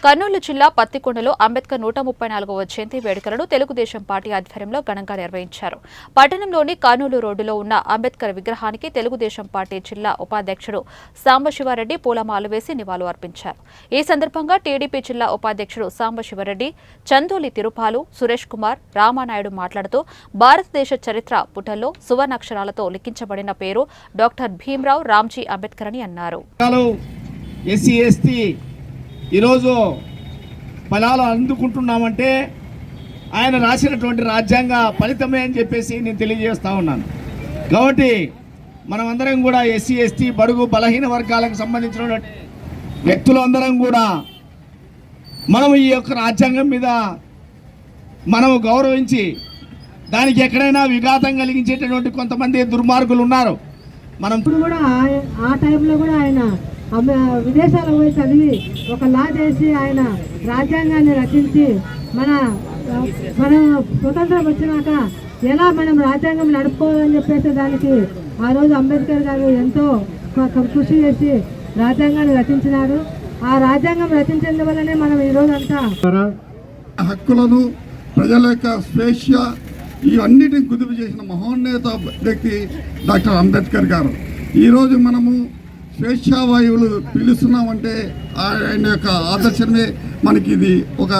కర్నూలు జిల్లా పత్తికొండలో అంబేద్కర్ 134వ జయంతి వేడుకలను తెలుగుదేశం పార్టీ ఆధ్వర్యంలో ఘనంగా నిర్వహించారు. పట్టణంలోని కర్నూలు రోడ్డులో ఉన్న అంబేద్కర్ విగ్రహానికి తెలుగుదేశం పార్టీ జిల్లా ఉపాధ్యక్షుడు సాంబశివారెడ్డి పూలమాలలు వేసి నివాళులు అర్పించారు. ఈ సందర్భంగా టీడీపీ జిల్లా ఉపాధ్యక్షుడు సాంబశివారెడ్డి, చందోలి తిరుపాలు, సురేష్ కుమార్, రామానాయుడు మాట్లాడుతూ భారతదేశ చరిత్ర పుటల్లో సువర్ణాక్షరాలతో లిఖించబడిన పేరు డాక్టర్ భీమ్రావ్ రామ్జీ అంబేద్కర్ అని అన్నారు. ఈరోజు ఫలాలు అందుకుంటున్నామంటే ఆయన రాసినటువంటి రాజ్యాంగ ఫలితమే అని చెప్పేసి నేను తెలియజేస్తా ఉన్నాను. కాబట్టి మనమందరం కూడా ఎస్సీ ఎస్టీ బడుగు బలహీన వర్గాలకు సంబంధించిన వ్యక్తులందరం కూడా మనం ఈ యొక్క రాజ్యాంగం మీద మనము గౌరవించి దానికి ఎక్కడైనా విఘాతం కలిగించేటటువంటి కొంతమంది దుర్మార్గులు ఉన్నారు. మనం కూడా ఆ టైంలో కూడా ఆయన విదేశాలకు పోయి చదివి ఒక లా చేసి ఆయన రాజ్యాంగాన్ని రచించి మన స్వతంత్రం వచ్చినాక ఎలా మనం రాజ్యాంగం నడుపుకోవాలని చెప్పేసి దానికి ఆ రోజు అంబేద్కర్ గారు ఎంతో కృషి చేసి రాజ్యాంగాన్ని రచించినారు. ఆ రాజ్యాంగం రచించినందువల్లనే మనం ఈరోజు అంతా హక్కులను, ప్రజల యొక్క స్వేచ్ఛ ఇవన్నిటిని కుదుపు చేసిన మహోన్నత వ్యక్తి డాక్టర్ అంబేద్కర్ గారు. ఈరోజు మనము స్వేచ్ఛావాయువులు పీలుస్తున్నామంటే ఆయన యొక్క ఆదర్శమే మనకి ఇది ఒక